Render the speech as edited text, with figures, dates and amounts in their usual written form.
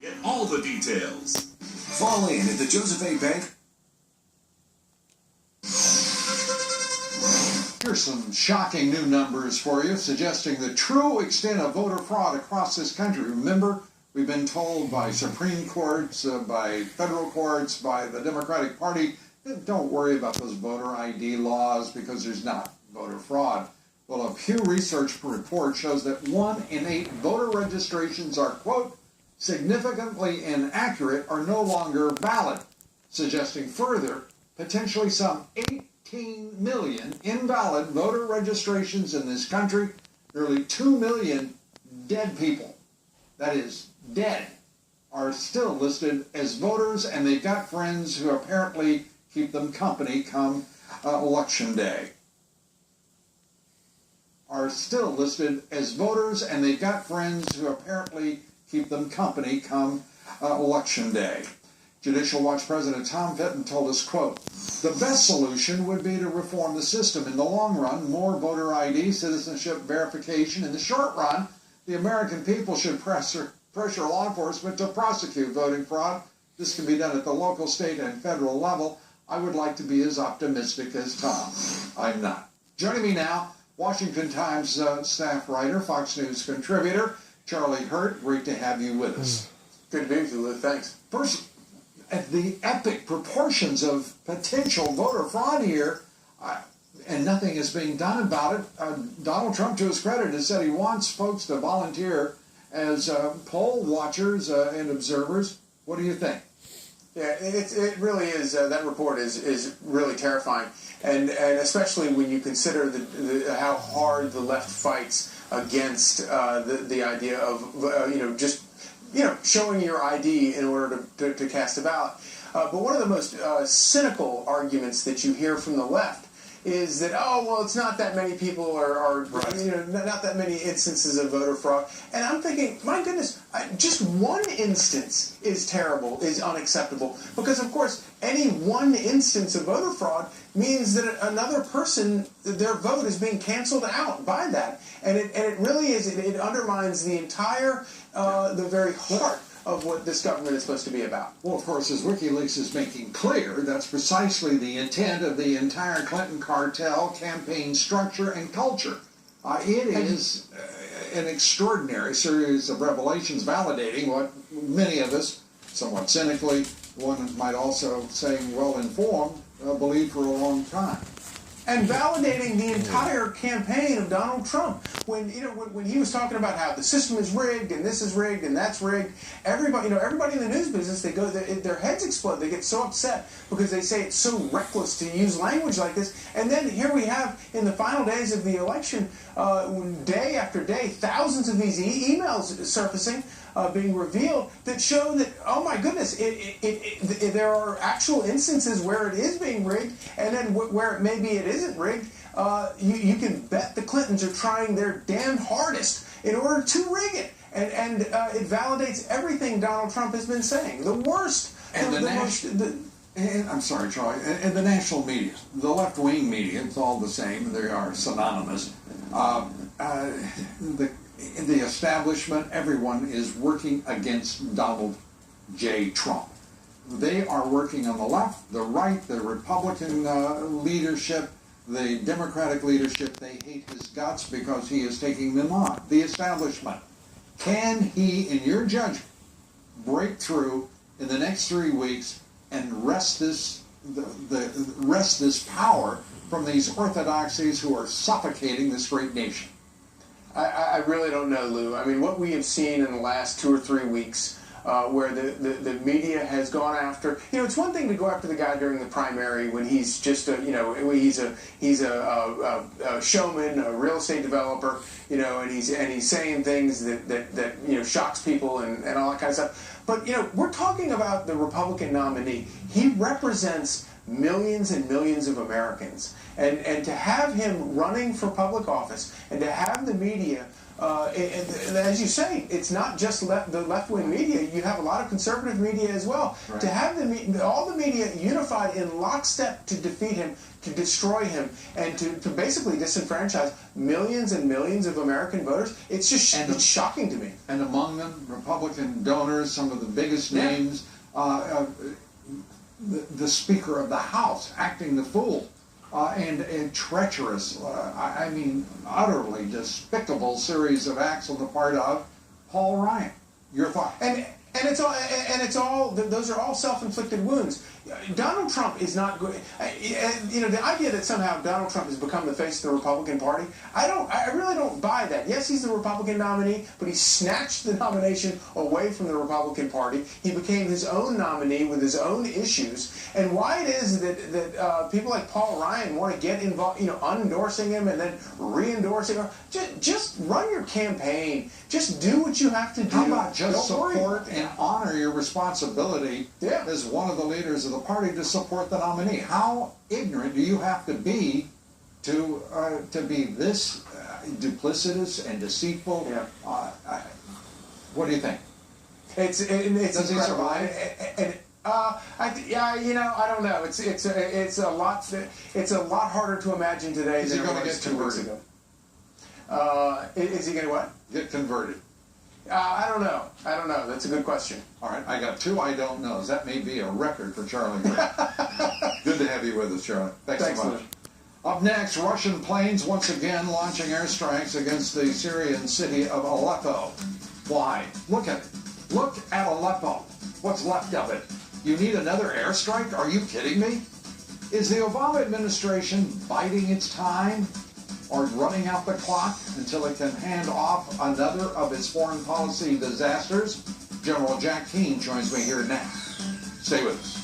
Get all the details. Fall in at the Joseph A. Bank. Here's some shocking new numbers for you, suggesting the true extent of voter fraud across this country. Remember, we've been told by Supreme Courts, by federal courts, by the Democratic Party, don't worry about those voter ID laws because there's not voter fraud. Well, a Pew Research report shows that 1 in 8 voter registrations are, quote, significantly inaccurate or no longer valid, suggesting further, potentially some 18 million invalid voter registrations in this country, nearly 2 million dead people, that is, dead, are still listed as voters, and they've got friends who apparently keep them company come election day. Are still listed as voters, and they've got friends who apparently keep them company come election day. Judicial Watch President Tom Fitton told us, quote, the best solution would be to reform the system. In the long run, more voter ID, citizenship verification. In the short run, the American people should pressure law enforcement to prosecute voting fraud. This can be done at the local, state, and federal level. I would like to be as optimistic as Tom. I'm not. Joining me now, Washington Times staff writer, Fox News contributor, Charlie Hurt. Great to have you with us. Good to be with you, Lou. Thanks. First, at the epic proportions of potential voter fraud here, and nothing is being done about it. Donald Trump, to his credit, has said he wants folks to volunteer as poll watchers and observers. What do you think? Yeah, it really is. That report is really terrifying, and especially when you consider how hard the left fights against the idea of just showing your ID in order to cast a ballot. But one of the most cynical arguments that you hear from the left is that, oh, well, it's not that many people are right. Not that many instances of voter fraud. And I'm thinking, my goodness, just one instance is terrible, is unacceptable. Because, of course, any one instance of voter fraud means that another person, their vote is being canceled out by that. And it really is, it undermines the entire, the very heart of what this government is supposed to be about. Well, of course, as WikiLeaks is making clear, that's precisely the intent of the entire Clinton cartel campaign structure and culture. It is an extraordinary series of revelations validating what many of us, somewhat cynically, one might also say well-informed, believed for a long time. And validating the entire campaign of Donald Trump. When he was talking about how the system is rigged and this is rigged and that's rigged, everybody in the news business, their heads explode. They get so upset because they say it's so reckless to use language like this. And then here we have, in the final days of the election, day after day, thousands of these emails surfacing, being revealed that show that, oh my goodness, there are actual instances where it is being rigged, and then where maybe it isn't rigged. You can bet the Clintons are trying their damn hardest in order to rig it, and it validates everything Donald Trump has been saying. The worst. And I'm sorry, Charlie, and the national media, the left-wing media, it's all the same, they are synonymous. In the establishment, everyone is working against Donald J. Trump. They are working on the left, the right, the Republican leadership, the Democratic leadership. They hate his guts because he is taking them on. The establishment. Can he, in your judgment, break through in the next 3 weeks and wrest this power from these orthodoxies who are suffocating this great nation? I really don't know, Lou. I mean, what we have seen in the last 2 or 3 weeks, where the media has gone after, it's one thing to go after the guy during the primary when he's just he's a showman, a real estate developer, and he's saying things that shocks people and all that kind of stuff. But we're talking about the Republican nominee. He represents millions and millions of Americans, and to have him running for public office and to have the media and as you say, it's not just the left-wing media. You have a lot of conservative media as well. Right. To have all the media unified in lockstep to defeat him, to destroy him, and to basically disenfranchise millions and millions of American voters, it's just it's shocking to me. And among them, Republican donors, some of the biggest names, the Speaker of the House acting the fool. And treacherous, I mean, utterly despicable series of acts on the part of Paul Ryan. Your thought? And it's all those are all self-inflicted wounds. Donald Trump is not good. The idea that somehow Donald Trump has become the face of the Republican Party, I really don't buy that. Yes, he's the Republican nominee, but he snatched the nomination away from the Republican Party. He became his own nominee with his own issues. And why it is that people like Paul Ryan want to get involved, unendorsing him and then re-endorsing him, just run your campaign. Just do what you have to do. How about just support and honor your responsibility Yeah. as one of the leaders of the party to support the nominee? How ignorant do you have to be be this duplicitous and deceitful? Yeah. What do you think? It's Does he incredible. survive? I don't know. It's a lot harder to imagine today Is he than it gonna was get 2 weeks converted? ago. Is he going to what? Get converted. I don't know. That's a good question. All right, I got 2 I don't knows. That may be a record for Charlie Gray. Good to have you with us, Charlie. Thanks so much. Lou. Up next, Russian planes once again launching airstrikes against the Syrian city of Aleppo. Why? Look at it. Look at Aleppo. What's left of it? You need another airstrike? Are you kidding me? Is the Obama administration biding its time or running out the clock until it can hand off another of its foreign policy disasters? General Jack Keane joins me here next. Stay with us.